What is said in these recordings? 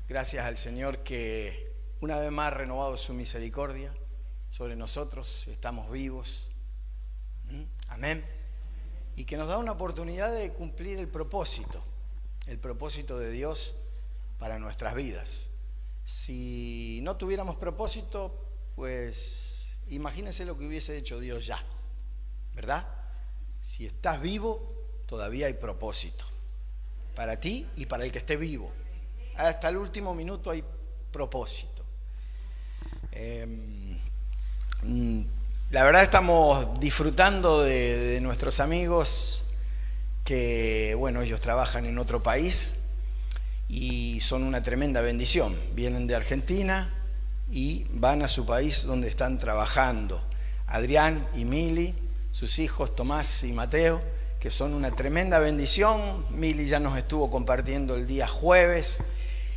Gracias al Señor que una vez más ha renovado su misericordia sobre nosotros, estamos vivos. Amén. Y que nos da una oportunidad de cumplir el propósito de Dios para nuestras vidas. Si no tuviéramos propósito, pues imagínense lo que hubiese hecho Dios ya, ¿verdad? Si estás vivo, todavía hay propósito para ti y para el que esté vivo. Hasta el último minuto hay propósito. La verdad estamos disfrutando de nuestros amigos que, bueno, ellos trabajan en otro país y son una tremenda bendición. Vienen de Argentina y van a su país donde están trabajando. Adrián y Mili, sus hijos Tomás y Mateo, que son una tremenda bendición. Mili ya nos estuvo compartiendo el día jueves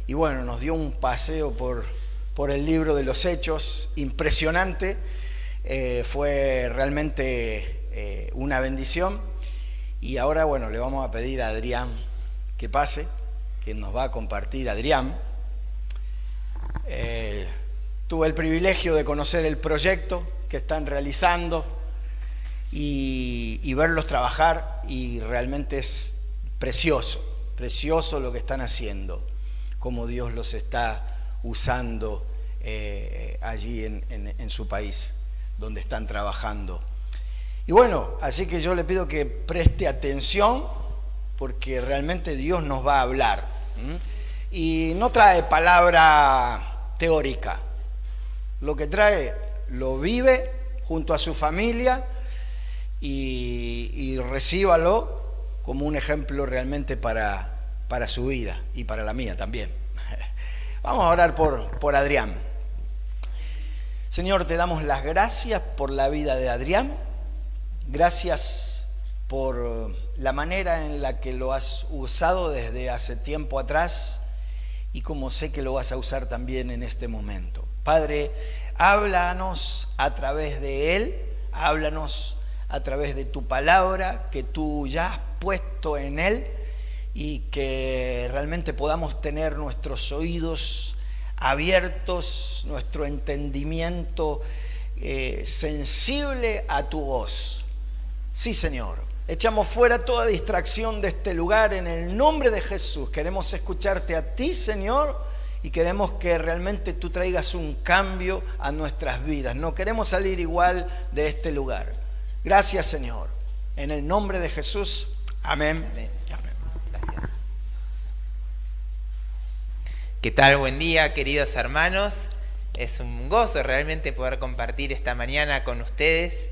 y bueno, nos dio un paseo por el libro de los Hechos, impresionante. Fue realmente una bendición. Y ahora, bueno, le vamos a pedir a Adrián que pase, que nos va a compartir Adrián. Tuve el privilegio de conocer el proyecto que están realizando y verlos trabajar, y realmente es precioso lo que están haciendo, cómo Dios los está usando allí en su país donde están trabajando. Y bueno, así que yo le pido que preste atención porque realmente Dios nos va a hablar. Y no trae palabra teórica, lo que trae lo vive junto a su familia y recíbalo como un ejemplo realmente para su vida y para la mía también. Vamos a orar por Adrián. Señor, te damos las gracias por la vida de Adrián. Gracias por la manera en la que lo has usado desde hace tiempo atrás y como sé que lo vas a usar también en este momento. Padre, háblanos a través de él, háblanos a través de tu palabra que tú ya has puesto en él, y que realmente podamos tener nuestros oídos abiertos, nuestro entendimiento sensible a tu voz. Sí, Señor, echamos fuera toda distracción de este lugar en el nombre de Jesús. Queremos escucharte a ti, Señor, y queremos que realmente tú traigas un cambio a nuestras vidas. No queremos salir igual de este lugar. Gracias, Señor. En el nombre de Jesús. Amén. Amén. Gracias. ¿Qué tal? Buen día, queridos hermanos. Es un gozo realmente poder compartir esta mañana con ustedes.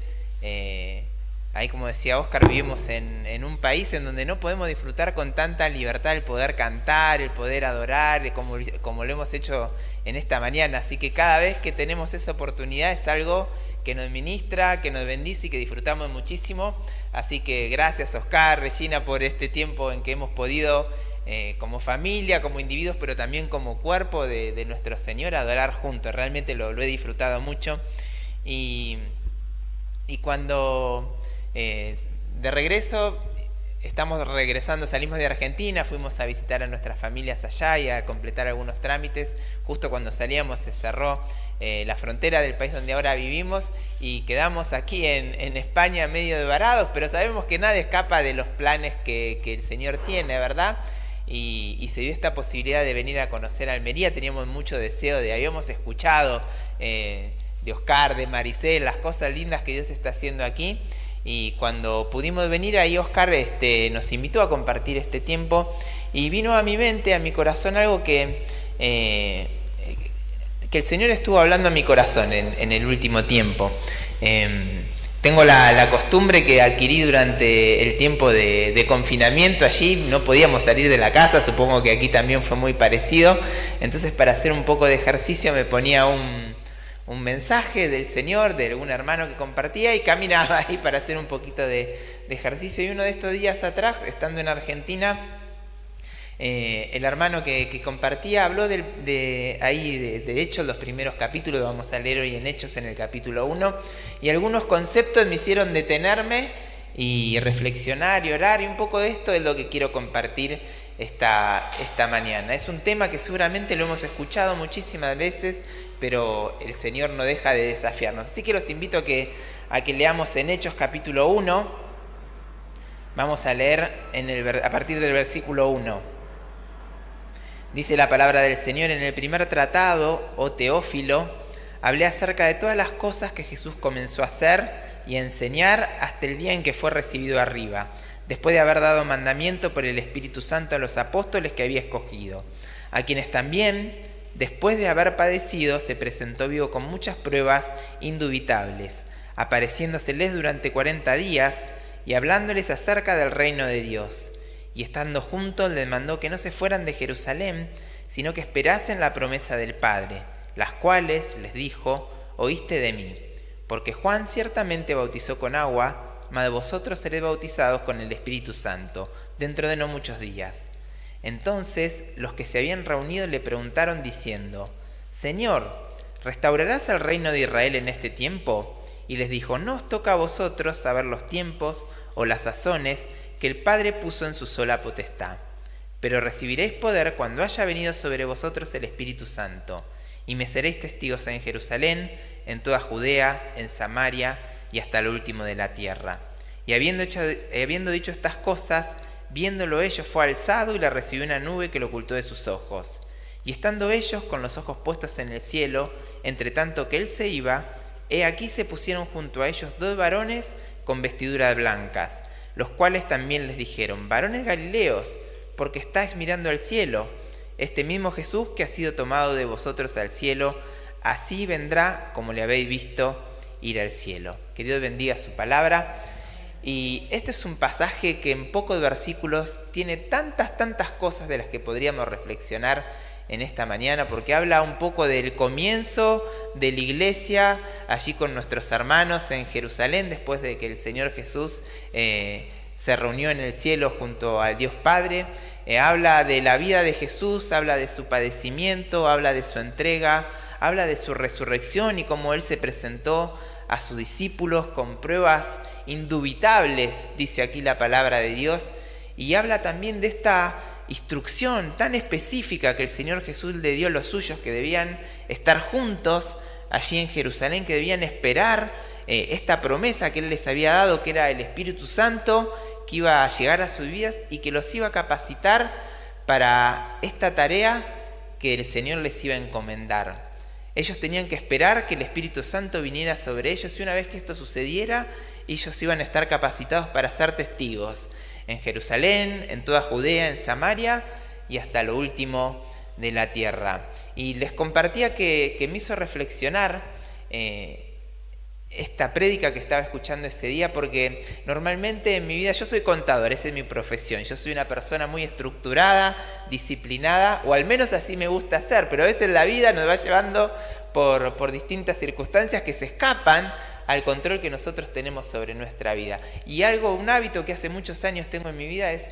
Ahí, como decía Oscar, vivimos en un país en donde no podemos disfrutar con tanta libertad el poder cantar, el poder adorar, como lo hemos hecho en esta mañana. Así que cada vez que tenemos esa oportunidad es algo que nos ministra, que nos bendice y que disfrutamos muchísimo. Así que gracias, Oscar, Regina, por este tiempo en que hemos podido, como familia, como individuos, pero también como cuerpo de nuestro Señor, adorar juntos. Realmente lo he disfrutado mucho. Y cuando de regreso, salimos de Argentina, fuimos a visitar a nuestras familias allá y a completar algunos trámites. Justo cuando salíamos se cerró la frontera del país donde ahora vivimos y quedamos aquí en España medio de varados, pero sabemos que nada escapa de los planes que el Señor tiene, ¿verdad? Y se dio esta posibilidad de venir a conocer Almería. Teníamos mucho deseo habíamos escuchado de Oscar, de Maricel, las cosas lindas que Dios está haciendo aquí. Y cuando pudimos venir ahí, Oscar nos invitó a compartir este tiempo y vino a mi mente, a mi corazón, algo que el Señor estuvo hablando a mi corazón en el último tiempo. Tengo la costumbre que adquirí durante el tiempo de confinamiento allí. No podíamos salir de la casa, supongo que aquí también fue muy parecido. Entonces, para hacer un poco de ejercicio me ponía un mensaje del Señor, de algún hermano que compartía, y caminaba ahí para hacer un poquito de ejercicio. Y uno de estos días atrás, estando en Argentina, el hermano que compartía habló de Hechos, los primeros capítulos. Vamos a leer hoy en Hechos, en el capítulo 1, y algunos conceptos me hicieron detenerme y reflexionar y orar, y un poco de esto es lo que quiero compartir esta mañana. Es un tema que seguramente lo hemos escuchado muchísimas veces, pero el Señor no deja de desafiarnos. Así que los invito a que leamos en Hechos capítulo 1. Vamos a leer a partir del versículo 1. Dice la palabra del Señor: en el primer tratado, oh Teófilo, hablé acerca de todas las cosas que Jesús comenzó a hacer y a enseñar hasta el día en que fue recibido arriba, después de haber dado mandamiento por el Espíritu Santo a los apóstoles que había escogido, a quienes también, después de haber padecido, se presentó vivo con muchas pruebas indubitables, apareciéndoseles durante 40 días y hablándoles acerca del reino de Dios. Y estando juntos les mandó que no se fueran de Jerusalén, sino que esperasen la promesa del Padre, las cuales, les dijo, oíste de mí, porque Juan ciertamente bautizó con agua, mas vosotros seréis bautizados con el Espíritu Santo, dentro de no muchos días. Entonces los que se habían reunido le preguntaron diciendo: Señor, ¿restaurarás el reino de Israel en este tiempo? Y les dijo: no os toca a vosotros saber los tiempos o las sazones que el Padre puso en su sola potestad. Pero recibiréis poder cuando haya venido sobre vosotros el Espíritu Santo, y me seréis testigos en Jerusalén, en toda Judea, en Samaria y hasta lo último de la tierra. Y habiendo dicho estas cosas, viéndolo ellos, fue alzado y le recibió una nube que lo ocultó de sus ojos. Y estando ellos con los ojos puestos en el cielo, entre tanto que él se iba, he aquí se pusieron junto a ellos 2 varones con vestiduras blancas, los cuales también les dijeron: varones galileos, ¿por qué estáis mirando al cielo? Este mismo Jesús que ha sido tomado de vosotros al cielo, así vendrá como le habéis visto ir al cielo. Que Dios bendiga su palabra. Y este es un pasaje que en pocos versículos tiene tantas cosas de las que podríamos reflexionar en esta mañana, porque habla un poco del comienzo de la iglesia allí con nuestros hermanos en Jerusalén, después de que el Señor Jesús se reunió en el cielo junto al Dios Padre. Habla de la vida de Jesús, habla de su padecimiento, habla de su entrega, habla de su resurrección y cómo Él se presentó a sus discípulos con pruebas indubitables, dice aquí la palabra de Dios, y habla también de esta instrucción tan específica que el Señor Jesús le dio a los suyos, que debían estar juntos allí en Jerusalén, que debían esperar esta promesa que Él les había dado, que era el Espíritu Santo, que iba a llegar a sus vidas y que los iba a capacitar para esta tarea que el Señor les iba a encomendar. Ellos tenían que esperar que el Espíritu Santo viniera sobre ellos, y una vez que esto sucediera, ellos iban a estar capacitados para ser testigos en Jerusalén, en toda Judea, en Samaria y hasta lo último de la tierra. Y les compartía que me hizo reflexionar esta prédica que estaba escuchando ese día, porque normalmente en mi vida, yo soy contador, esa es mi profesión, yo soy una persona muy estructurada, disciplinada, o al menos así me gusta ser, pero a veces la vida nos va llevando por distintas circunstancias que se escapan al control que nosotros tenemos sobre nuestra vida. Y un hábito que hace muchos años tengo en mi vida es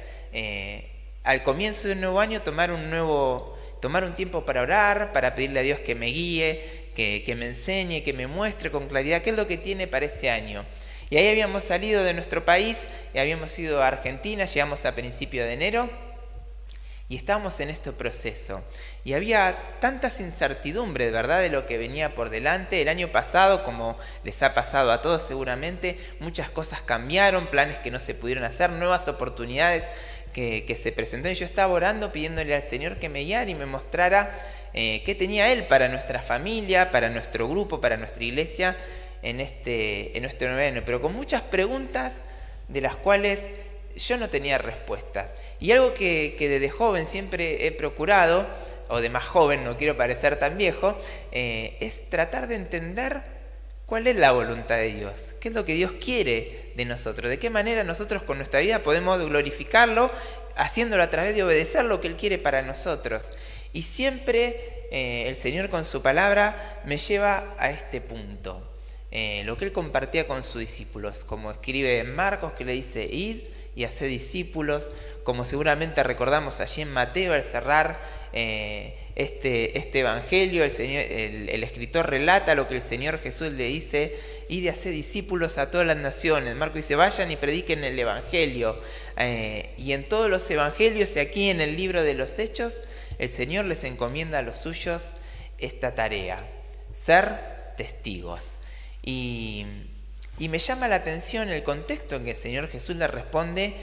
al comienzo de un nuevo año tomar un tiempo para orar, para pedirle a Dios que me guíe, que me enseñe, que me muestre con claridad qué es lo que tiene para ese año. Y ahí habíamos salido de nuestro país y habíamos ido a Argentina, llegamos a principios de enero y estábamos en este proceso. Y había tantas incertidumbres, ¿verdad?, de lo que venía por delante. El año pasado, como les ha pasado a todos seguramente, muchas cosas cambiaron, planes que no se pudieron hacer, nuevas oportunidades que se presentaron. Yo estaba orando, pidiéndole al Señor que me guiara y me mostrara qué tenía Él para nuestra familia, para nuestro grupo, para nuestra iglesia en nuestro nuevo año, pero con muchas preguntas de las cuales yo no tenía respuestas. Y algo que desde joven siempre he procurado, o de más joven, no quiero parecer tan viejo, es tratar de entender cuál es la voluntad de Dios, qué es lo que Dios quiere de nosotros, de qué manera nosotros con nuestra vida podemos glorificarlo, haciéndolo a través de obedecer lo que Él quiere para nosotros. Y siempre el Señor con su palabra me lleva a este punto, lo que Él compartía con sus discípulos, como escribe en Marcos, que le dice: id y haced discípulos, como seguramente recordamos allí en Mateo al cerrar este evangelio, el escritor relata lo que el Señor Jesús le dice: id y haced discípulos a todas las naciones. Marco dice: vayan y prediquen el evangelio. Y en todos los evangelios y aquí en el libro de los Hechos, el Señor les encomienda a los suyos esta tarea: ser testigos. Y me llama la atención el contexto en que el Señor Jesús le responde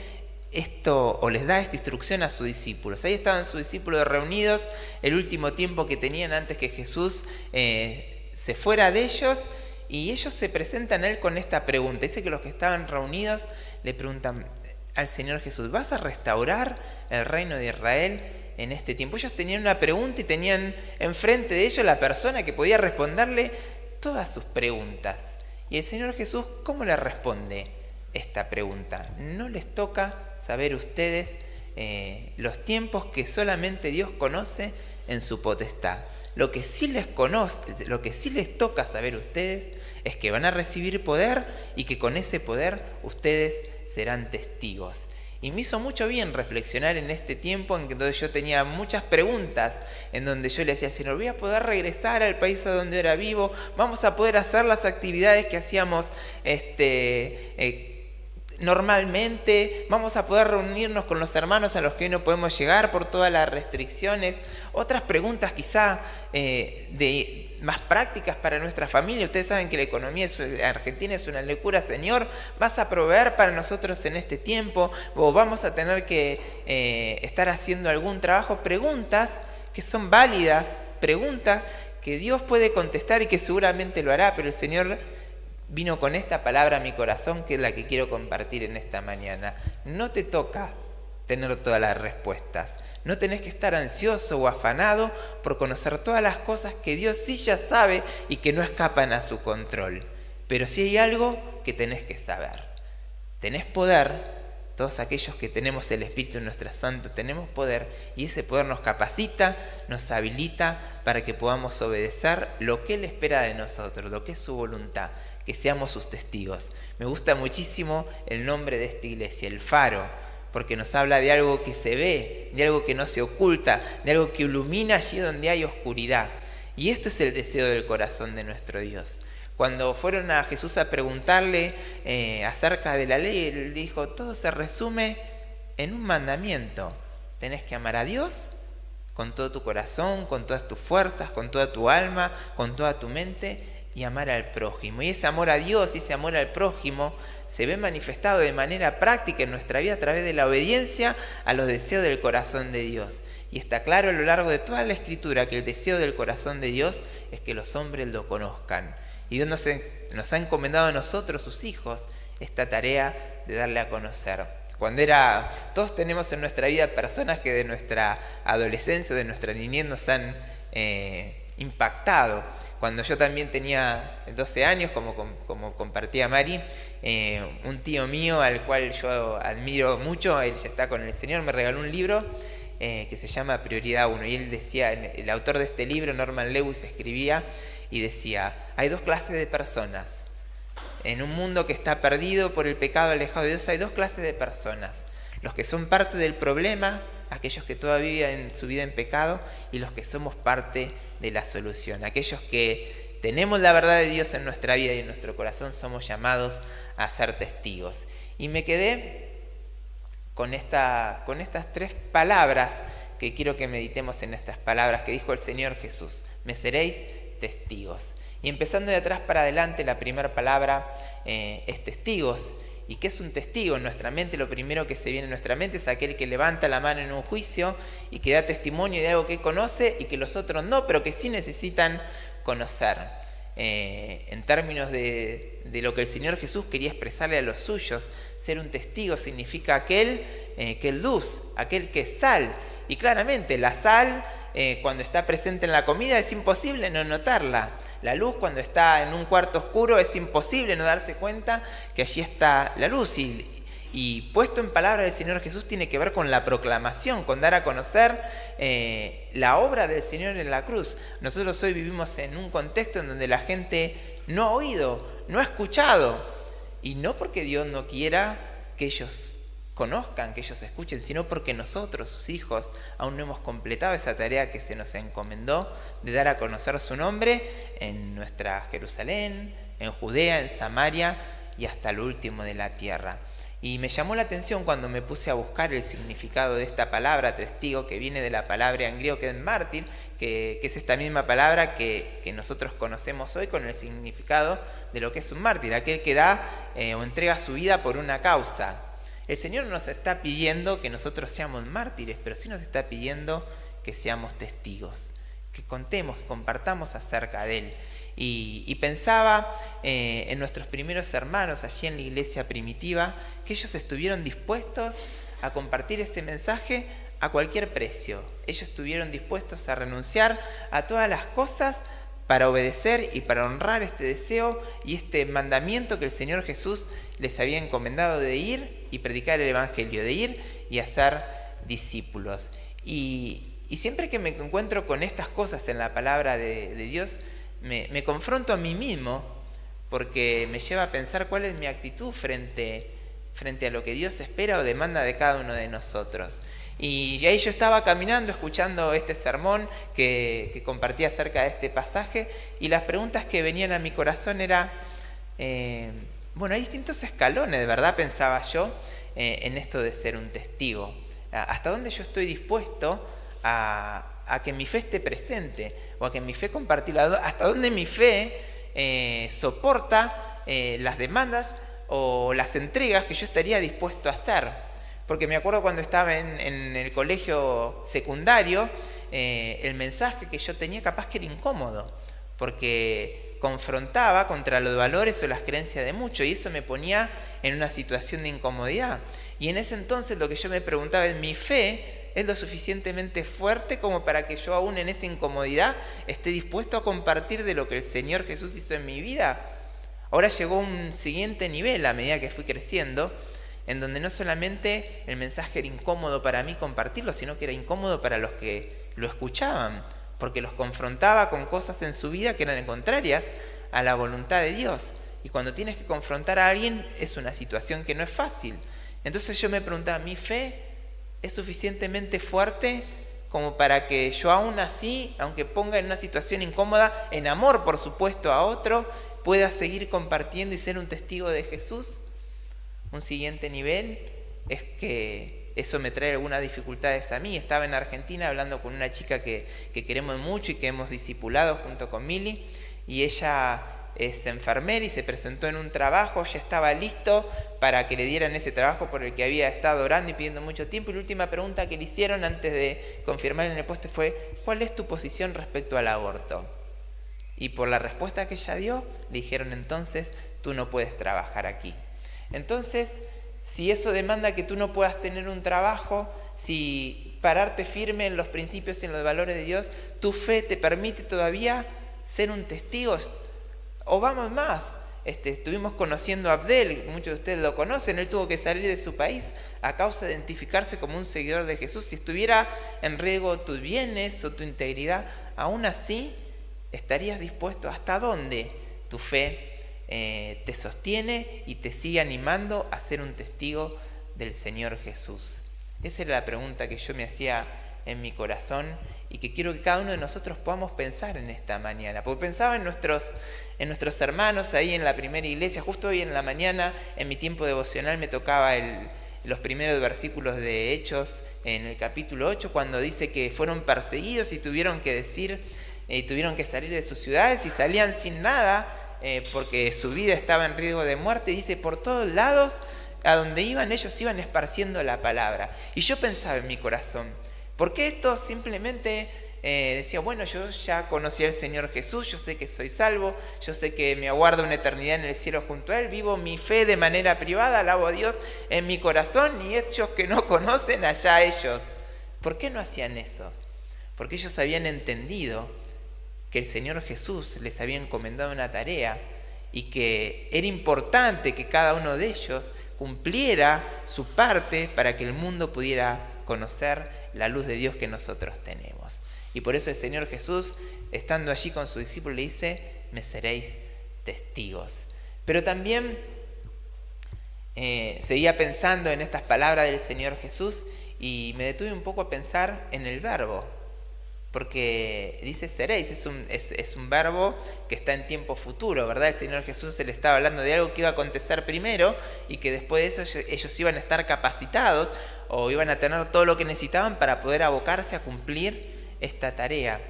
esto, o les da esta instrucción a sus discípulos. Ahí estaban sus discípulos reunidos, el último tiempo que tenían antes que Jesús se fuera de ellos, y ellos se presentan a él con esta pregunta. Dice que los que estaban reunidos le preguntan al Señor Jesús: ¿vas a restaurar el reino de Israel en este tiempo? Ellos tenían una pregunta y tenían enfrente de ellos la persona que podía responderle todas sus preguntas. Y el Señor Jesús, ¿cómo le responde esta pregunta? No les toca saber ustedes los tiempos que solamente Dios conoce en su potestad. Lo que sí les toca saber ustedes es que van a recibir poder y que con ese poder ustedes serán testigos. Y me hizo mucho bien reflexionar en este tiempo en donde yo tenía muchas preguntas, en donde yo le decía: Señor, ¿voy a poder regresar al país donde era vivo? ¿Vamos a poder hacer las actividades que hacíamos normalmente? ¿Vamos a poder reunirnos con los hermanos a los que hoy no podemos llegar por todas las restricciones? Otras preguntas quizá más prácticas para nuestra familia. Ustedes saben que la economía argentina es una locura. Señor, ¿vas a proveer para nosotros en este tiempo? ¿O vamos a tener que estar haciendo algún trabajo? Preguntas que son válidas, preguntas que Dios puede contestar y que seguramente lo hará, pero el Señor vino con esta palabra a mi corazón, que es la que quiero compartir en esta mañana. No te toca tener todas las respuestas. No tenés que estar ansioso o afanado por conocer todas las cosas que Dios sí ya sabe y que no escapan a su control. Pero sí hay algo que tenés que saber. Tenés poder. Todos aquellos que tenemos el Espíritu en nuestra Santa tenemos poder, y ese poder nos capacita, nos habilita para que podamos obedecer lo que Él espera de nosotros, lo que es su voluntad, que seamos sus testigos. Me gusta muchísimo el nombre de esta iglesia, el Faro, porque nos habla de algo que se ve, de algo que no se oculta, de algo que ilumina allí donde hay oscuridad. Y esto es el deseo del corazón de nuestro Dios. Cuando fueron a Jesús a preguntarle acerca de la ley, Él dijo: todo se resume en un mandamiento. Tenés que amar a Dios con todo tu corazón, con todas tus fuerzas, con toda tu alma, con toda tu mente, y amar al prójimo. Y ese amor a Dios y ese amor al prójimo se ve manifestado de manera práctica en nuestra vida a través de la obediencia a los deseos del corazón de Dios. Y está claro a lo largo de toda la Escritura que el deseo del corazón de Dios es que los hombres lo conozcan. Y Dios nos ha encomendado a nosotros, sus hijos, esta tarea de darle a conocer. Todos tenemos en nuestra vida personas que de nuestra adolescencia o de nuestra niñez nos han impactado. Cuando yo también tenía 12 años, como compartía Mari, un tío mío al cual yo admiro mucho, él ya está con el Señor, me regaló un libro que se llama Prioridad 1. Y él decía, el autor de este libro, Norman Lewis, escribía y decía: hay dos clases de personas. En un mundo que está perdido por el pecado, alejado de Dios, hay dos clases de personas: los que son parte del problema, aquellos que todavía viven su vida en pecado, y los que somos parte de la solución. Aquellos que tenemos la verdad de Dios en nuestra vida y en nuestro corazón somos llamados a ser testigos. Y me quedé con estas 3 palabras, que quiero que meditemos en estas palabras que dijo el Señor Jesús: me seréis testigos. Y empezando de atrás para adelante, la primera palabra es testigos. ¿Y qué es un testigo? En nuestra mente, lo primero que se viene en nuestra mente es aquel que levanta la mano en un juicio y que da testimonio de algo que conoce y que los otros no, pero que sí necesitan conocer. En términos de lo que el Señor Jesús quería expresarle a los suyos, ser un testigo significa aquel que es luz, aquel que es sal. Y claramente la sal, cuando está presente en la comida, es imposible no notarla. La luz, cuando está en un cuarto oscuro, es imposible no darse cuenta que allí está la luz. Y puesto en palabras del Señor Jesús, tiene que ver con la proclamación, con dar a conocer la obra del Señor en la cruz. Nosotros hoy vivimos en un contexto en donde la gente no ha oído, no ha escuchado. Y no porque Dios no quiera que ellos conozcan, que ellos escuchen, sino porque nosotros, sus hijos, aún no hemos completado esa tarea que se nos encomendó de dar a conocer su nombre en nuestra Jerusalén, en Judea, en Samaria y hasta lo último de la tierra. Y me llamó la atención cuando me puse a buscar el significado de esta palabra testigo, que viene de la palabra en griego que es mártir, que es esta misma palabra que nosotros conocemos hoy con el significado de lo que es un mártir, aquel que da o entrega su vida por una causa. El Señor nos está pidiendo que nosotros seamos mártires, pero sí nos está pidiendo que seamos testigos, que contemos, que compartamos acerca de Él. Y pensaba en nuestros primeros hermanos allí en la iglesia primitiva, que ellos estuvieron dispuestos a compartir ese mensaje a cualquier precio. Ellos estuvieron dispuestos a renunciar a todas las cosas para obedecer y para honrar este deseo y este mandamiento que el Señor Jesús les había encomendado de ir y predicar el Evangelio, de ir y hacer discípulos. Y siempre que me encuentro con estas cosas en la palabra de Dios, me confronto a mí mismo, porque me lleva a pensar cuál es mi actitud frente a lo que Dios espera o demanda de cada uno de nosotros. Y ahí yo estaba caminando, escuchando este sermón que compartí acerca de este pasaje, y las preguntas que venían a mi corazón era, hay distintos escalones, de verdad pensaba yo, en esto de ser un testigo. ¿Hasta dónde yo estoy dispuesto a que mi fe esté presente, o a que mi fe compartida, hasta dónde mi fe soporta las demandas o las entregas que yo estaría dispuesto a hacer? Porque me acuerdo cuando estaba en el colegio secundario, el mensaje que yo tenía capaz que era incómodo, porque confrontaba contra los valores o las creencias de muchos, y eso me ponía en una situación de incomodidad. Y en ese entonces lo que yo me preguntaba es, ¿mi fe es lo suficientemente fuerte como para que yo aún en esa incomodidad esté dispuesto a compartir de lo que el Señor Jesús hizo en mi vida? Ahora llegó un siguiente nivel a medida que fui creciendo, en donde no solamente el mensaje era incómodo para mí compartirlo, sino que era incómodo para los que lo escuchaban, porque los confrontaba con cosas en su vida que eran contrarias a la voluntad de Dios. Y cuando tienes que confrontar a alguien es una situación que no es fácil. Entonces yo me preguntaba, ¿mi fe es suficientemente fuerte como para que yo aún así, aunque ponga en una situación incómoda, en amor por supuesto a otro, pueda seguir compartiendo y ser un testigo de Jesús? Un siguiente nivel es que eso me trae algunas dificultades a mí. Estaba en Argentina hablando con una chica que queremos mucho y que hemos discipulado junto con Mili, y ella es enfermera y se presentó en un trabajo, ya estaba listo para que le dieran ese trabajo por el que había estado orando y pidiendo mucho tiempo, y la última pregunta que le hicieron antes de confirmar en el puesto fue, ¿cuál es tu posición respecto al aborto? Y por la respuesta que ella dio, le dijeron, entonces tú no puedes trabajar aquí. Entonces, si eso demanda que tú no puedas tener un trabajo, si pararte firme en los principios y en los valores de Dios, tu fe te permite todavía ser un testigo. O vamos más, estuvimos conociendo a Abdel, muchos de ustedes lo conocen, él tuvo que salir de su país a causa de identificarse como un seguidor de Jesús. Si estuviera en riesgo tus bienes o tu integridad, aún así estarías dispuesto. ¿Hasta dónde tu fe te sostiene y te sigue animando a ser un testigo del Señor Jesús? Esa era la pregunta que yo me hacía en mi corazón y que quiero que cada uno de nosotros podamos pensar en esta mañana. Porque pensaba en nuestros hermanos ahí en la primera iglesia. Justo hoy en la mañana, en mi tiempo devocional, me tocaba los primeros versículos de Hechos en el capítulo 8, cuando dice que fueron perseguidos y tuvieron que salir de sus ciudades y salían sin nada, porque su vida estaba en riesgo de muerte. Y dice, por todos lados, a donde iban, ellos iban esparciendo la palabra. Y yo pensaba en mi corazón, ¿por qué esto simplemente decía, bueno, yo ya conocí al Señor Jesús, yo sé que soy salvo, yo sé que me aguarda una eternidad en el cielo junto a Él, vivo mi fe de manera privada, alabo a Dios en mi corazón, y ellos que no conocen, allá ellos? ¿Por qué no hacían eso? Porque ellos habían entendido que el Señor Jesús les había encomendado una tarea y que era importante que cada uno de ellos cumpliera su parte para que el mundo pudiera conocer la luz de Dios que nosotros tenemos. Y por eso el Señor Jesús, estando allí con sus discípulos, le dice, me seréis testigos. Pero también seguía pensando en estas palabras del Señor Jesús y me detuve un poco a pensar en el verbo. Porque dice seréis, es un verbo que está en tiempo futuro, ¿verdad? El Señor Jesús se le estaba hablando de algo que iba a acontecer primero y que después de eso ellos iban a estar capacitados o iban a tener todo lo que necesitaban para poder abocarse a cumplir esta tarea.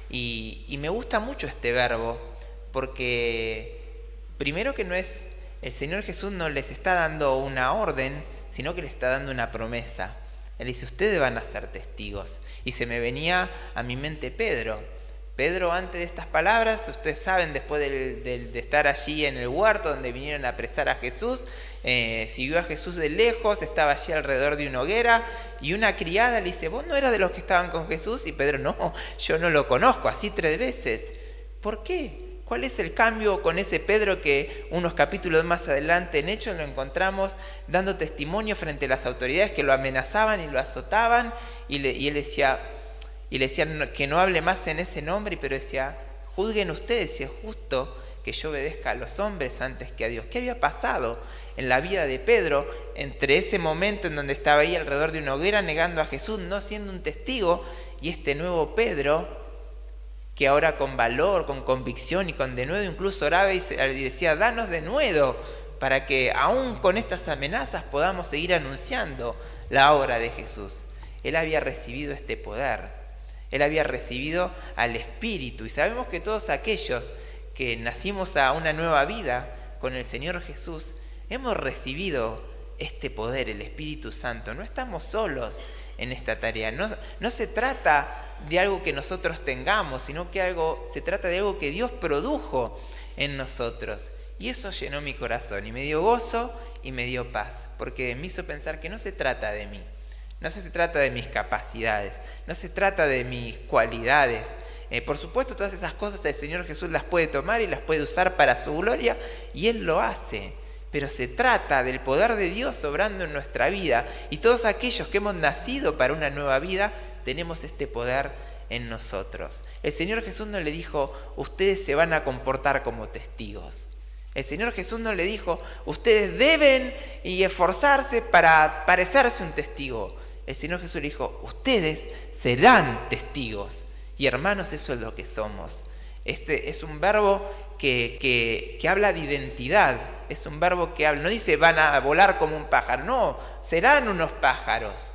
Y me gusta mucho este verbo porque primero que no es, el Señor Jesús no les está dando una orden, sino que les está dando una promesa. Él dice, ustedes van a ser testigos. Y se me venía a mi mente Pedro. Pedro, antes de estas palabras, ustedes saben, después de estar allí en el huerto donde vinieron a apresar a Jesús, siguió a Jesús de lejos, estaba allí alrededor de una hoguera, y una criada le dice, ¿vos no eras de los que estaban con Jesús? Y Pedro, no, yo no lo conozco, así 3 veces. ¿Por qué? ¿Cuál es el cambio con ese Pedro que unos capítulos más adelante en Hechos lo encontramos dando testimonio frente a las autoridades que lo amenazaban y lo azotaban? Y él decía que no hable más en ese nombre, pero decía, juzguen ustedes si es justo que yo obedezca a los hombres antes que a Dios. ¿Qué había pasado en la vida de Pedro entre ese momento en donde estaba ahí alrededor de una hoguera negando a Jesús, no siendo un testigo, y este nuevo Pedro que ahora con valor, con convicción y con denuedo incluso oraba y decía, danos denuedo para que aún con estas amenazas podamos seguir anunciando la obra de Jesús? Él había recibido este poder, él había recibido al Espíritu, y sabemos que todos aquellos que nacimos a una nueva vida con el Señor Jesús, hemos recibido este poder, el Espíritu Santo. No estamos solos en esta tarea, no se trata de algo que nosotros tengamos, sino que se trata de algo que Dios produjo en nosotros. Y eso llenó mi corazón y me dio gozo y me dio paz, porque me hizo pensar que no se trata de mí, no se trata de mis capacidades, no se trata de mis cualidades. Por supuesto, todas esas cosas el Señor Jesús las puede tomar y las puede usar para su gloria, y Él lo hace. Pero se trata del poder de Dios obrando en nuestra vida, y todos aquellos que hemos nacido para una nueva vida tenemos este poder en nosotros. El Señor Jesús no le dijo, ustedes se van a comportar como testigos. El Señor Jesús no le dijo, ustedes deben y esforzarse para parecerse un testigo. El Señor Jesús le dijo, ustedes serán testigos. Y hermanos, eso es lo que somos. Este es un verbo que habla de identidad. Es un verbo que habla, no dice van a volar como un pájaro, no, serán unos pájaros.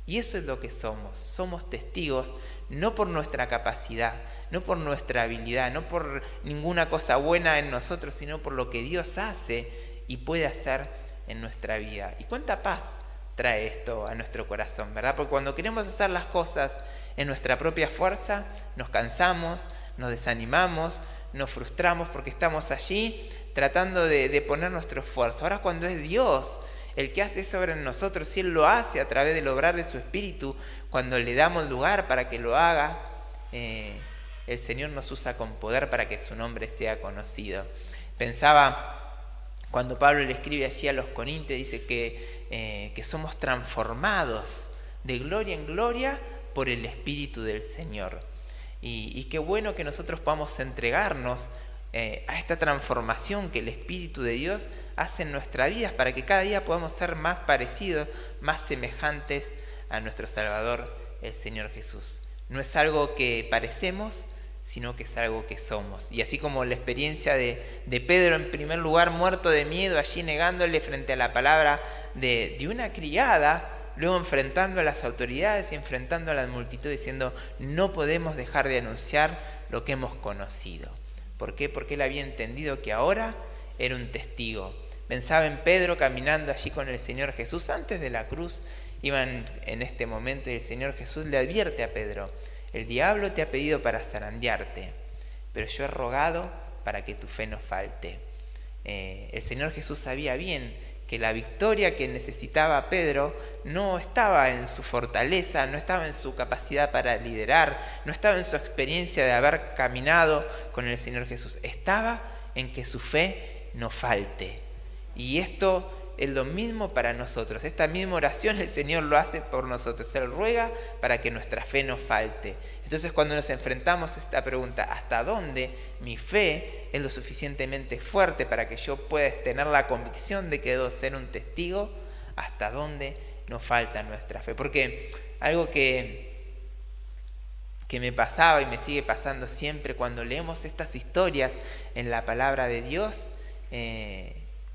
Y eso es lo que somos. Somos testigos, no por nuestra capacidad, no por nuestra habilidad, no por ninguna cosa buena en nosotros, sino por lo que Dios hace y puede hacer en nuestra vida. ¿Y cuánta paz trae esto a nuestro corazón, verdad? Porque cuando queremos hacer las cosas en nuestra propia fuerza, nos cansamos, nos desanimamos, nos frustramos porque estamos allí tratando de poner nuestro esfuerzo. Ahora, cuando es Dios el que hace eso en nosotros, si Él lo hace a través del obrar de su Espíritu, cuando le damos lugar para que lo haga, el Señor nos usa con poder para que su nombre sea conocido. Pensaba, cuando Pablo le escribe allí a los Corintios, dice que somos transformados de gloria en gloria por el Espíritu del Señor. Y qué bueno que nosotros podamos entregarnos a esta transformación que el Espíritu de Dios hace en nuestras vidas, para que cada día podamos ser más parecidos, más semejantes a nuestro Salvador, el Señor Jesús. No es algo que parecemos, sino que es algo que somos. Y así como la experiencia de Pedro, en primer lugar, muerto de miedo, allí negándole frente a la palabra de una criada, luego enfrentando a las autoridades y enfrentando a la multitud, diciendo, no podemos dejar de anunciar lo que hemos conocido. ¿Por qué? Porque él había entendido que ahora era un testigo. Pensaba en Pedro caminando allí con el Señor Jesús antes de la cruz. Iban en este momento y el Señor Jesús le advierte a Pedro, el diablo te ha pedido para zarandearte, pero yo he rogado para que tu fe no falte. El Señor Jesús sabía bien que la victoria que necesitaba Pedro no estaba en su fortaleza, no estaba en su capacidad para liderar, no estaba en su experiencia de haber caminado con el Señor Jesús, estaba en que su fe no falte. Y esto es lo mismo para nosotros. Esta misma oración el Señor lo hace por nosotros. Él ruega para que nuestra fe no falte. Entonces, cuando nos enfrentamos a esta pregunta, ¿hasta dónde mi fe es lo suficientemente fuerte para que yo pueda tener la convicción de que debo ser un testigo? ¿Hasta dónde nos falta nuestra fe? Porque algo que me pasaba y me sigue pasando siempre cuando leemos estas historias en la palabra de Dios,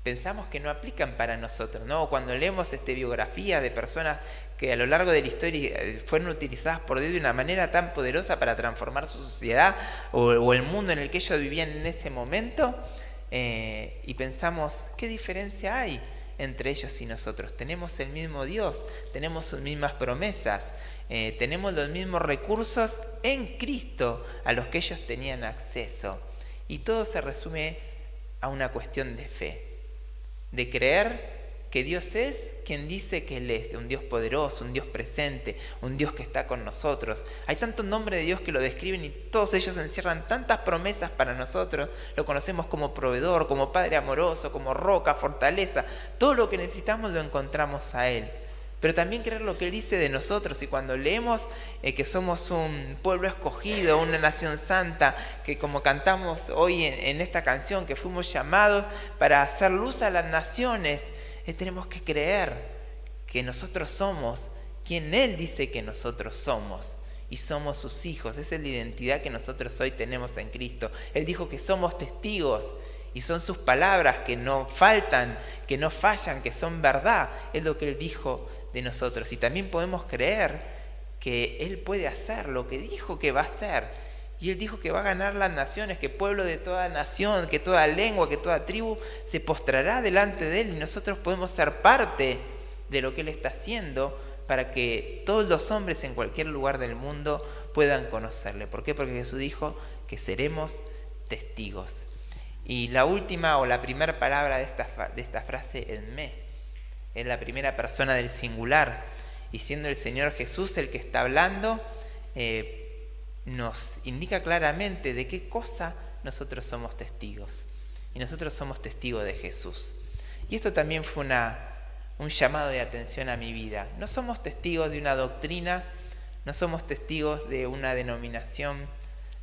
pensamos que no aplican para nosotros, ¿no? Cuando leemos biografías de personas que a lo largo de la historia fueron utilizadas por Dios de una manera tan poderosa para transformar su sociedad o el mundo en el que ellos vivían en ese momento, y pensamos, ¿qué diferencia hay entre ellos y nosotros? Tenemos el mismo Dios, tenemos sus mismas promesas, tenemos los mismos recursos en Cristo a los que ellos tenían acceso. Y todo se resume a una cuestión de fe, de creer que Dios es quien dice que Él es, un Dios poderoso, un Dios presente, un Dios que está con nosotros. Hay tantos nombres de Dios que lo describen y todos ellos encierran tantas promesas para nosotros. Lo conocemos como proveedor, como Padre amoroso, como roca, fortaleza. Todo lo que necesitamos lo encontramos a Él. Pero también creer lo que Él dice de nosotros. Y cuando leemos que somos un pueblo escogido, una nación santa, que como cantamos hoy en esta canción, que fuimos llamados para hacer luz a las naciones, tenemos que creer que nosotros somos quien Él dice que nosotros somos. Y somos sus hijos. Esa es la identidad que nosotros hoy tenemos en Cristo. Él dijo que somos testigos. Y son sus palabras que no faltan, que no fallan, que son verdad. Es lo que Él dijo de nosotros. Y también podemos creer que Él puede hacer lo que dijo que va a hacer. Y Él dijo que va a ganar las naciones, que pueblo de toda nación, que toda lengua, que toda tribu se postrará delante de Él. Y nosotros podemos ser parte de lo que Él está haciendo para que todos los hombres en cualquier lugar del mundo puedan conocerle. ¿Por qué? Porque Jesús dijo que seremos testigos. Y la última o la primera palabra de esta frase es me. Es la primera persona del singular. Y siendo el Señor Jesús el que está hablando, nos indica claramente de qué cosa nosotros somos testigos. Y nosotros somos testigos de Jesús. Y esto también fue un llamado de atención a mi vida. No somos testigos de una doctrina, no somos testigos de una denominación,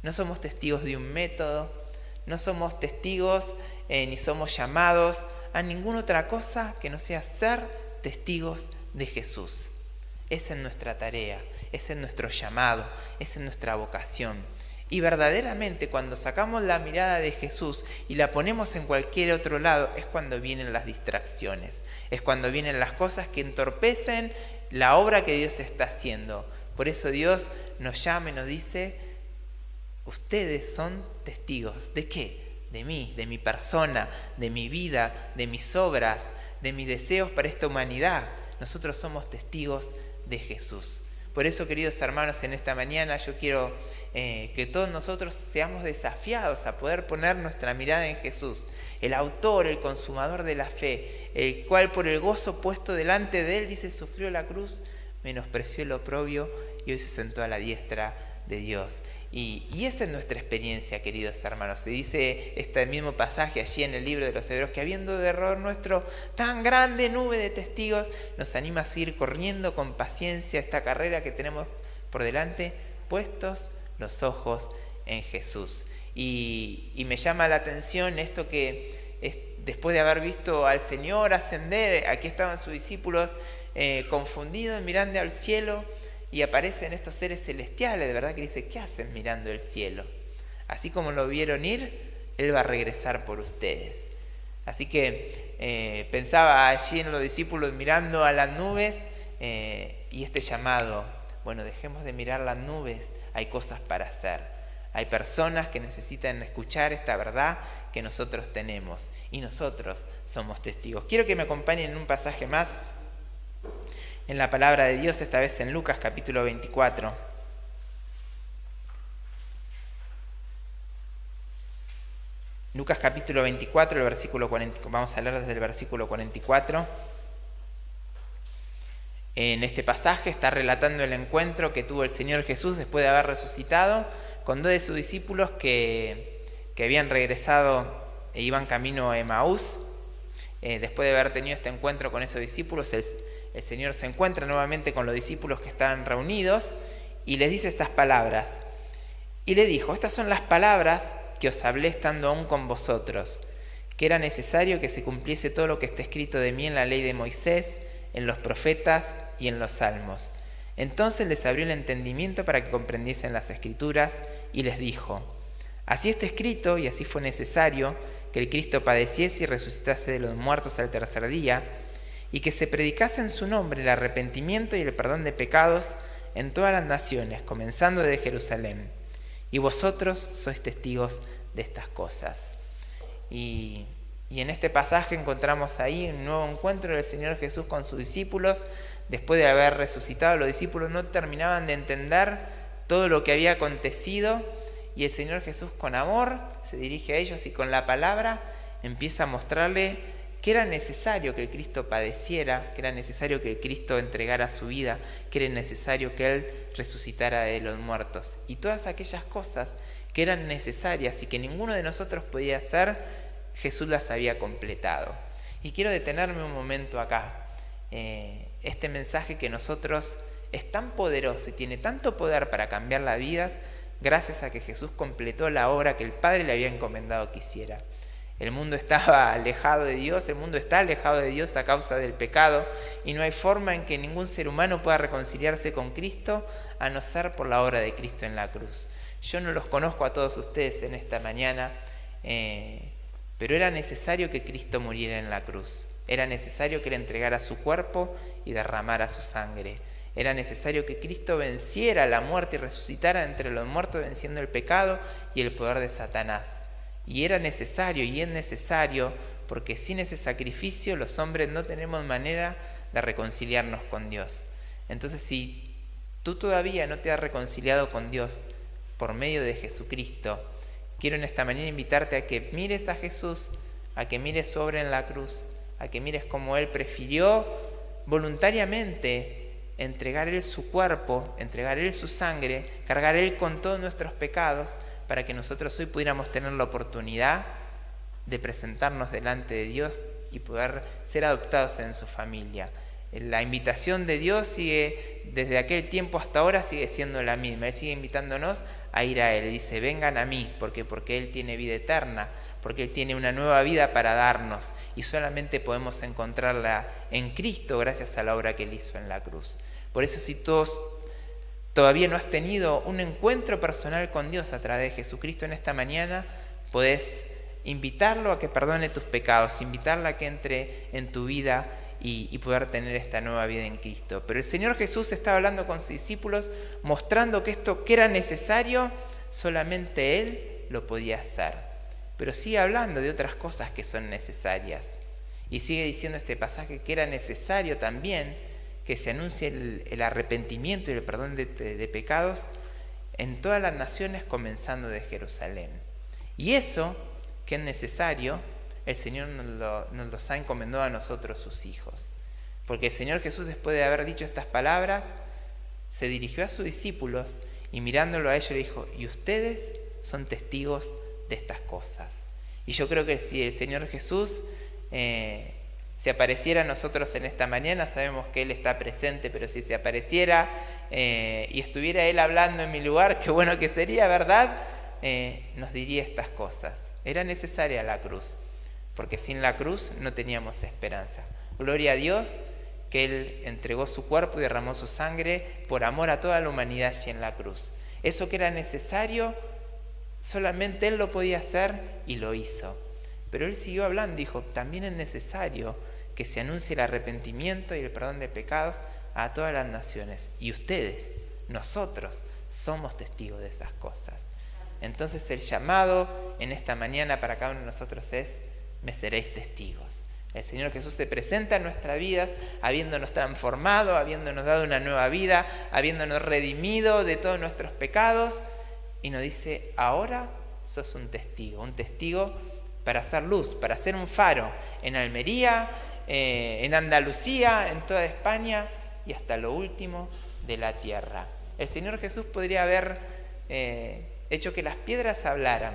no somos testigos de un método, no somos testigos ni somos llamados a ninguna otra cosa que no sea ser testigos de Jesús. Esa es nuestra tarea, ese es nuestro llamado, esa es nuestra vocación. Y verdaderamente cuando sacamos la mirada de Jesús y la ponemos en cualquier otro lado, es cuando vienen las distracciones, es cuando vienen las cosas que entorpecen la obra que Dios está haciendo. Por eso Dios nos llama y nos dice, ustedes son testigos. ¿De qué? De mí, de mi persona, de mi vida, de mis obras, de mis deseos para esta humanidad. Nosotros somos testigos de Jesús. Por eso, queridos hermanos, en esta mañana yo quiero que todos nosotros seamos desafiados a poder poner nuestra mirada en Jesús, el autor, el consumador de la fe, el cual por el gozo puesto delante de Él, dice, sufrió la cruz, menospreció el oprobio y hoy se sentó a la diestra de Dios. Y esa es nuestra experiencia, queridos hermanos. Se dice este mismo pasaje allí en el libro de los Hebreos, que habiendo de derredor nuestro tan grande nube de testigos, nos anima a seguir corriendo con paciencia esta carrera que tenemos por delante, puestos los ojos en Jesús. Y me llama la atención esto que después de haber visto al Señor ascender, aquí estaban sus discípulos confundidos, mirando al cielo, y aparecen estos seres celestiales, de verdad que dice, ¿qué hacen mirando el cielo? Así como lo vieron ir, Él va a regresar por ustedes. Así que pensaba allí en los discípulos mirando a las nubes y este llamado, bueno, dejemos de mirar las nubes, hay cosas para hacer. Hay personas que necesitan escuchar esta verdad que nosotros tenemos y nosotros somos testigos. Quiero que me acompañen en un pasaje más en la palabra de Dios, esta vez en Lucas capítulo 24. Lucas capítulo 24, el versículo 40, vamos a leer desde el versículo 44. En este pasaje está relatando el encuentro que tuvo el Señor Jesús después de haber resucitado con dos de sus discípulos que habían regresado e iban camino a Emaús. después de haber tenido este encuentro con esos discípulos, el Señor se encuentra nuevamente con los discípulos que estaban reunidos y les dice estas palabras. Y le dijo: estas son las palabras que os hablé estando aún con vosotros, que era necesario que se cumpliese todo lo que está escrito de mí en la ley de Moisés, en los profetas y en los salmos. Entonces les abrió el entendimiento para que comprendiesen las Escrituras y les dijo: así está escrito y así fue necesario que el Cristo padeciese y resucitase de los muertos al tercer día, y que se predicase en su nombre el arrepentimiento y el perdón de pecados en todas las naciones, comenzando desde Jerusalén. Y vosotros sois testigos de estas cosas. Y en este pasaje encontramos ahí un nuevo encuentro del Señor Jesús con sus discípulos. Después de haber resucitado, los discípulos no terminaban de entender todo lo que había acontecido, y el Señor Jesús, con amor, se dirige a ellos y con la palabra empieza a mostrarle que era necesario que el Cristo padeciera, que era necesario que el Cristo entregara su vida, que era necesario que Él resucitara de los muertos. Y todas aquellas cosas que eran necesarias y que ninguno de nosotros podía hacer, Jesús las había completado. Y quiero detenerme un momento acá. Este mensaje que nosotros es tan poderoso y tiene tanto poder para cambiar las vidas, gracias a que Jesús completó la obra que el Padre le había encomendado que hiciera. El mundo estaba alejado de Dios, el mundo está alejado de Dios a causa del pecado, y no hay forma en que ningún ser humano pueda reconciliarse con Cristo a no ser por la obra de Cristo en la cruz. Yo no los conozco a todos ustedes en esta mañana, pero era necesario que Cristo muriera en la cruz. Era necesario que Él entregara su cuerpo y derramara su sangre. Era necesario que Cristo venciera la muerte y resucitara entre los muertos, venciendo el pecado y el poder de Satanás. Y era necesario y es necesario, porque sin ese sacrificio los hombres no tenemos manera de reconciliarnos con Dios. Entonces, si tú todavía no te has reconciliado con Dios por medio de Jesucristo, quiero en esta mañana invitarte a que mires a Jesús, a que mires su obra en la cruz, a que mires cómo Él prefirió voluntariamente entregar Él su cuerpo, entregar Él su sangre, cargar Él con todos nuestros pecados, para que nosotros hoy pudiéramos tener la oportunidad de presentarnos delante de Dios y poder ser adoptados en su familia. La invitación de Dios sigue, desde aquel tiempo hasta ahora, sigue siendo la misma. Él sigue invitándonos a ir a Él. Dice: vengan a mí, porque Él tiene vida eterna, porque Él tiene una nueva vida para darnos, y solamente podemos encontrarla en Cristo gracias a la obra que Él hizo en la cruz. Por eso, si todavía no has tenido un encuentro personal con Dios a través de Jesucristo en esta mañana, podés invitarlo a que perdone tus pecados, invitarla a que entre en tu vida y poder tener esta nueva vida en Cristo. Pero el Señor Jesús estaba hablando con sus discípulos, mostrando que esto que era necesario, solamente Él lo podía hacer. Pero sigue hablando de otras cosas que son necesarias. Y sigue diciendo este pasaje que era necesario también que se anuncie el arrepentimiento y el perdón de pecados en todas las naciones, comenzando de Jerusalén. Y eso que es necesario, el Señor nos los ha encomendado a nosotros, sus hijos. Porque el Señor Jesús, después de haber dicho estas palabras, se dirigió a sus discípulos y mirándolo a ellos le dijo: y ustedes son testigos de estas cosas. Y yo creo que si el Señor Jesús se apareciera a nosotros en esta mañana, sabemos que Él está presente, pero si se apareciera y estuviera Él hablando en mi lugar, qué bueno que sería, ¿verdad? Nos diría estas cosas. Era necesaria la cruz, porque sin la cruz no teníamos esperanza. Gloria a Dios que Él entregó su cuerpo y derramó su sangre por amor a toda la humanidad allí en la cruz. Eso que era necesario, solamente Él lo podía hacer y lo hizo. Pero Él siguió hablando, dijo: también es necesario que se anuncie el arrepentimiento y el perdón de pecados a todas las naciones. Y ustedes, nosotros, somos testigos de esas cosas. Entonces el llamado en esta mañana para cada uno de nosotros es: me seréis testigos. El Señor Jesús se presenta en nuestras vidas, habiéndonos transformado, habiéndonos dado una nueva vida, habiéndonos redimido de todos nuestros pecados, y nos dice: ahora sos un testigo para hacer luz, para ser un faro en Almería, en Andalucía, en toda España y hasta lo último de la tierra. El Señor Jesús podría haber hecho que las piedras hablaran,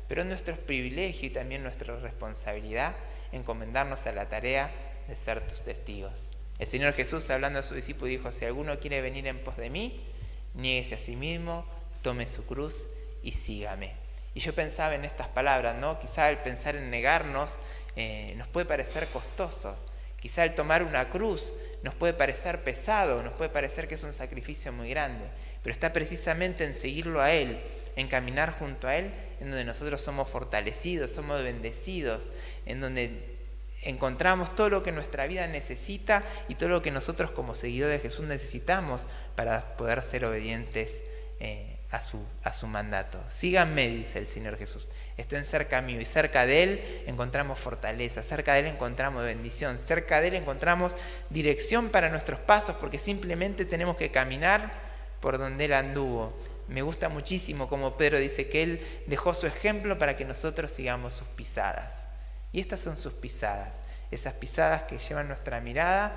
pero es nuestro privilegio y también nuestra responsabilidad encomendarnos a la tarea de ser tus testigos. El Señor Jesús, hablando a sus discípulos, dijo: si alguno quiere venir en pos de mí, niéguese a sí mismo, tome su cruz y sígame. Y yo pensaba en estas palabras, ¿no? Quizá el pensar en negarnos nos puede parecer costoso. Quizá el tomar una cruz nos puede parecer pesado, nos puede parecer que es un sacrificio muy grande, pero está precisamente en seguirlo a Él, en caminar junto a Él, en donde nosotros somos fortalecidos, somos bendecidos, en donde encontramos todo lo que nuestra vida necesita y todo lo que nosotros como seguidores de Jesús necesitamos para poder ser obedientes a su mandato. Síganme, dice el Señor Jesús, estén cerca mío, y cerca de Él encontramos fortaleza, cerca de Él encontramos bendición, cerca de Él encontramos dirección para nuestros pasos, porque simplemente tenemos que caminar por donde Él anduvo. Me gusta muchísimo como Pedro dice que Él dejó su ejemplo para que nosotros sigamos sus pisadas. Y estas son sus pisadas, esas pisadas que llevan nuestra mirada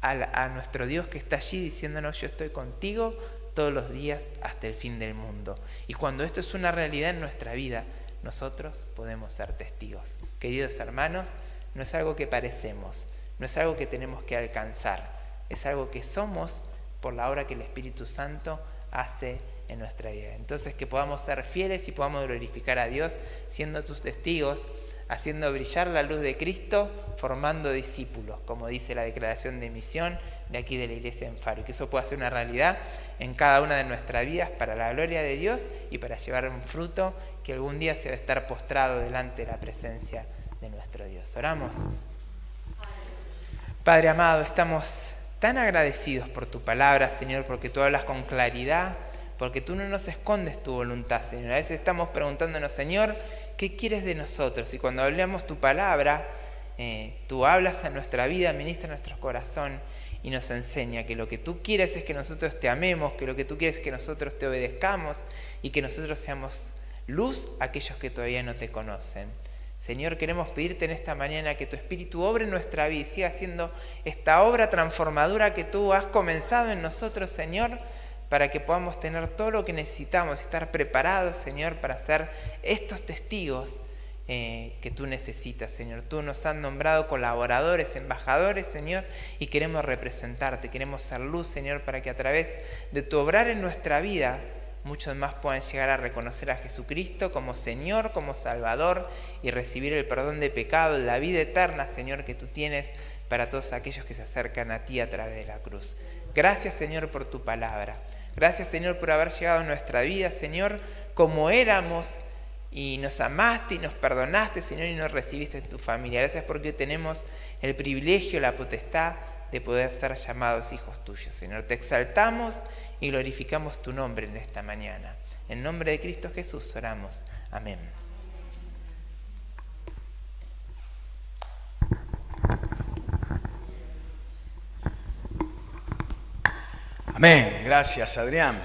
a nuestro Dios que está allí diciéndonos: yo estoy contigo todos los días hasta el fin del mundo. Y cuando esto es una realidad en nuestra vida, nosotros podemos ser testigos. Queridos hermanos, no es algo que parecemos, no es algo que tenemos que alcanzar, es algo que somos por la obra que el Espíritu Santo hace en nuestra vida. Entonces, que podamos ser fieles y podamos glorificar a Dios siendo sus testigos, haciendo brillar la luz de Cristo, formando discípulos, como dice la declaración de misión de aquí de la iglesia en Faro, y que eso pueda ser una realidad en cada una de nuestras vidas para la gloria de Dios y para llevar un fruto que algún día se va a estar postrado delante de la presencia de nuestro Dios. Oramos. Padre amado, estamos tan agradecidos por tu palabra, Señor, porque tú hablas con claridad, porque tú no nos escondes tu voluntad, Señor. A veces estamos preguntándonos: Señor, ¿qué quieres de nosotros? Y cuando hablamos tu palabra, tú hablas a nuestra vida, ministra a nuestro corazón y nos enseña que lo que tú quieres es que nosotros te amemos, que lo que tú quieres es que nosotros te obedezcamos y que nosotros seamos luz a aquellos que todavía no te conocen. Señor, queremos pedirte en esta mañana que tu Espíritu obre en nuestra vida y siga haciendo esta obra transformadora que tú has comenzado en nosotros, Señor, para que podamos tener todo lo que necesitamos, estar preparados, Señor, para ser estos testigos que tú necesitas, Señor. Tú nos has nombrado colaboradores, embajadores, Señor, y queremos representarte, queremos ser luz, Señor, para que a través de tu obrar en nuestra vida muchos más puedan llegar a reconocer a Jesucristo como Señor, como Salvador, y recibir el perdón de pecado, la vida eterna, Señor, que tú tienes para todos aquellos que se acercan a ti a través de la cruz. Gracias, Señor, por tu palabra. Gracias, Señor, por haber llegado a nuestra vida, Señor, como éramos, y nos amaste y nos perdonaste, Señor, y nos recibiste en tu familia. Gracias porque hoy tenemos el privilegio, la potestad de poder ser llamados hijos tuyos, Señor. Te exaltamos y glorificamos tu nombre en esta mañana. En nombre de Cristo Jesús oramos. Amén. Amén. Gracias, Adrián.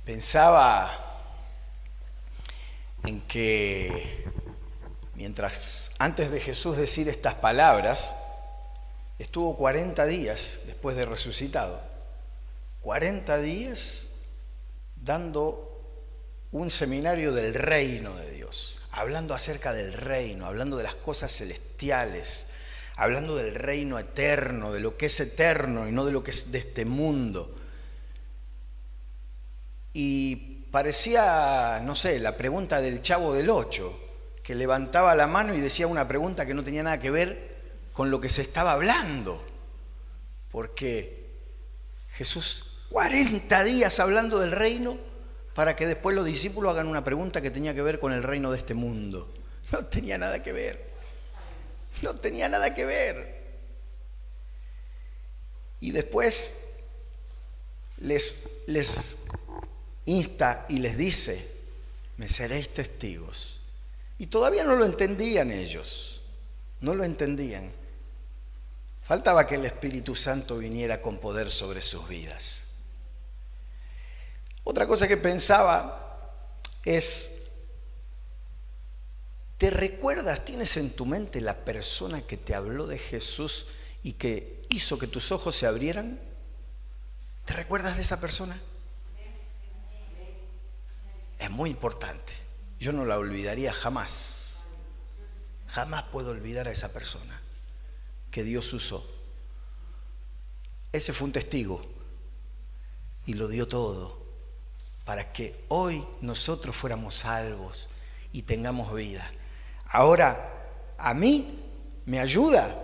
Pensaba en que antes de Jesús decir estas palabras, estuvo 40 días después de resucitado. 40 días dando un seminario del reino de Dios, hablando acerca del reino, hablando de las cosas celestiales, hablando del reino eterno, de lo que es eterno y no de lo que es de este mundo. Y parecía, no sé, la pregunta del Chavo del Ocho, que levantaba la mano y decía una pregunta que no tenía nada que ver con lo que se estaba hablando. Porque Jesús, 40 días hablando del reino, para que después los discípulos hagan una pregunta que tenía que ver con el reino de este mundo. No tenía nada que ver. No tenía nada que ver. Y después les insta y les dice: me seréis testigos. Y todavía no lo entendían ellos, no lo entendían. Faltaba que el Espíritu Santo viniera con poder sobre sus vidas. Otra cosa que pensaba es: ¿te recuerdas, tienes en tu mente la persona que te habló de Jesús y que hizo que tus ojos se abrieran? ¿Te recuerdas de esa persona? Es muy importante. Yo no la olvidaría jamás. Jamás puedo olvidar a esa persona que Dios usó. Ese fue un testigo y lo dio todo para que hoy nosotros fuéramos salvos y tengamos vida. Ahora, a mí me ayuda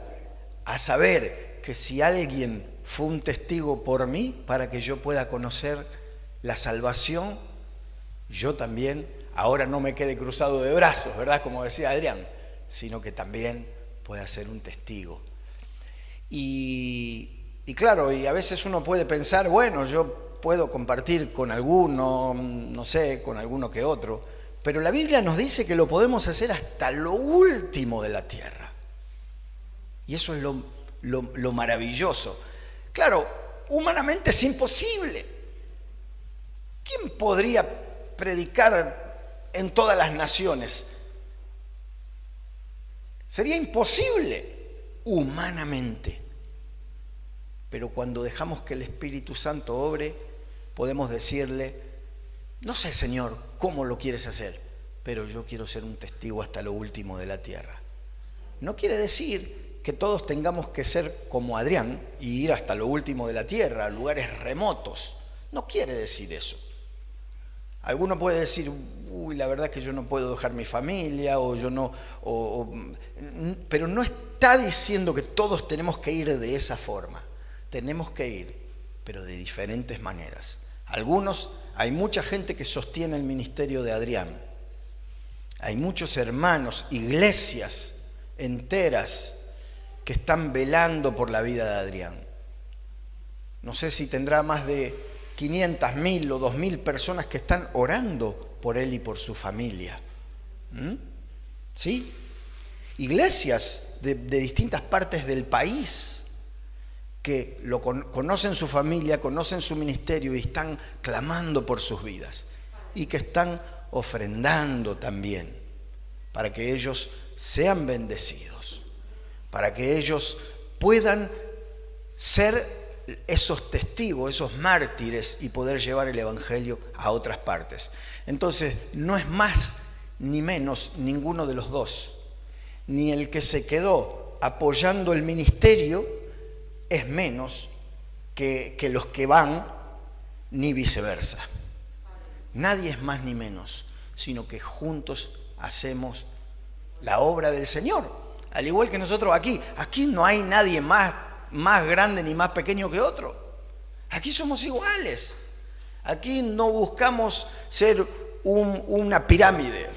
a saber que si alguien fue un testigo por mí, para que yo pueda conocer la salvación, yo también, ahora no me quede cruzado de brazos, ¿verdad? Como decía Adrián, sino que también pueda ser un testigo. Y claro, y a veces uno puede pensar, bueno, yo puedo compartir con alguno, no sé, con alguno que otro, pero la Biblia nos dice que lo podemos hacer hasta lo último de la tierra. Y eso es lo maravilloso. Claro, humanamente es imposible. ¿Quién podría predicar en todas las naciones? Sería imposible humanamente. Pero cuando dejamos que el Espíritu Santo obre, podemos decirle, no sé, Señor, cómo lo quieres hacer, pero yo quiero ser un testigo hasta lo último de la tierra. No quiere decir que todos tengamos que ser como Adrián y ir hasta lo último de la tierra, a lugares remotos. No quiere decir eso. Alguno puede decir, uy, la verdad es que yo no puedo dejar mi familia, o yo no, pero no está diciendo que todos tenemos que ir de esa forma. Tenemos que ir, pero de diferentes maneras. Hay mucha gente que sostiene el ministerio de Adrián. Hay muchos hermanos, iglesias enteras que están velando por la vida de Adrián. No sé si tendrá más de 500.000 o 2.000 personas que están orando por él y por su familia. ¿Sí? Iglesias de distintas partes del país que conocen su familia, conocen su ministerio y están clamando por sus vidas. Y que están ofrendando también para que ellos sean bendecidos, para que ellos puedan ser esos testigos, esos mártires y poder llevar el Evangelio a otras partes. Entonces, no es más ni menos ninguno de los dos. Ni el que se quedó apoyando el ministerio es menos que los que van, ni viceversa. Nadie es más ni menos, sino que juntos hacemos la obra del Señor. Al igual que nosotros aquí no hay nadie más grande ni más pequeño que otro. Aquí somos iguales. Aquí no buscamos ser una pirámide.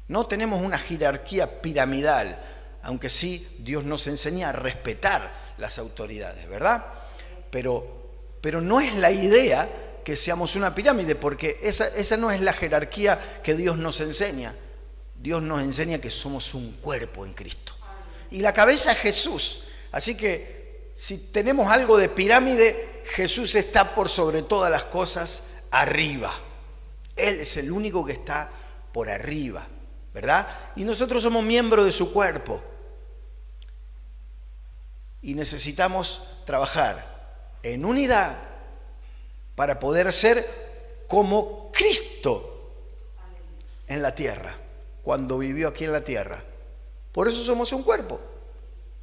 No tenemos una jerarquía piramidal, aunque sí Dios nos enseña a respetar las autoridades, ¿verdad? Pero no es la idea que seamos una pirámide, porque esa no es la jerarquía que Dios nos enseña. Dios nos enseña que somos un cuerpo en Cristo. Y la cabeza es Jesús. Así que si tenemos algo de pirámide, Jesús está por sobre todas las cosas arriba. Él es el único que está por arriba, ¿verdad? Y nosotros somos miembros de su cuerpo. Y necesitamos trabajar en unidad para poder ser como Cristo en la tierra, cuando vivió aquí en la tierra. Por eso somos un cuerpo,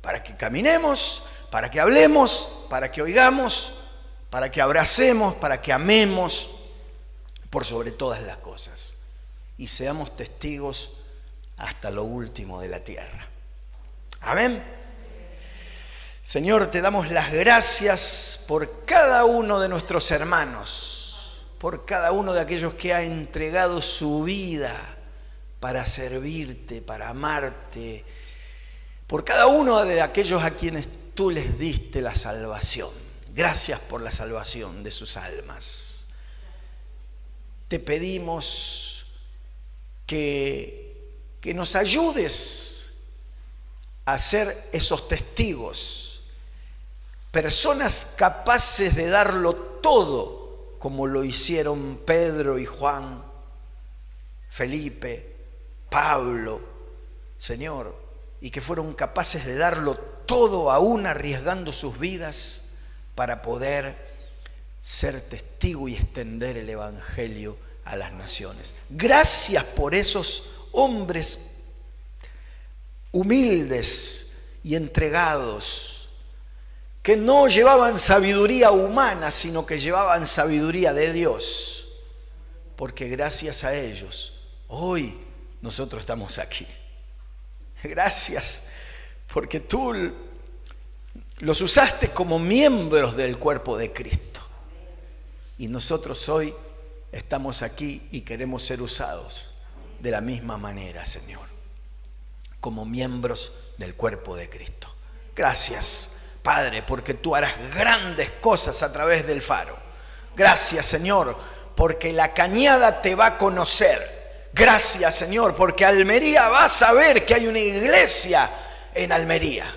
para que caminemos, para que hablemos, para que oigamos, para que abracemos, para que amemos por sobre todas las cosas y seamos testigos hasta lo último de la tierra. Amén. Señor, te damos las gracias por cada uno de nuestros hermanos, por cada uno de aquellos que ha entregado su vida para servirte, para amarte, por cada uno de aquellos a quienes tú les diste la salvación. Gracias por la salvación de sus almas. Te pedimos que nos ayudes a ser esos testigos, personas capaces de darlo todo, como lo hicieron Pedro y Juan, Felipe, Pablo, Señor, y que fueron capaces de darlo todo aún arriesgando sus vidas para poder ser testigo y extender el Evangelio a las naciones. Gracias por esos hombres humildes y entregados, que no llevaban sabiduría humana, sino que llevaban sabiduría de Dios, porque gracias a ellos hoy nosotros estamos aquí. Gracias, porque tú los usaste como miembros del cuerpo de Cristo. Y nosotros hoy estamos aquí y queremos ser usados de la misma manera, Señor, como miembros del cuerpo de Cristo. Gracias, Padre, porque tú harás grandes cosas a través del Faro. Gracias, Señor, porque la Cañada te va a conocer. Gracias, Señor, porque Almería va a saber que hay una iglesia en Almería.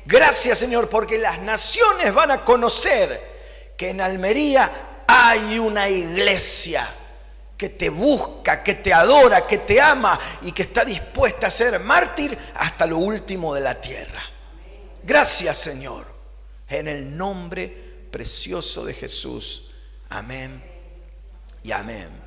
Gracias, Señor, porque las naciones van a conocer que en Almería hay una iglesia que te busca, que te adora, que te ama y que está dispuesta a ser mártir hasta lo último de la tierra. Gracias, Señor, en el nombre precioso de Jesús. Amén y amén.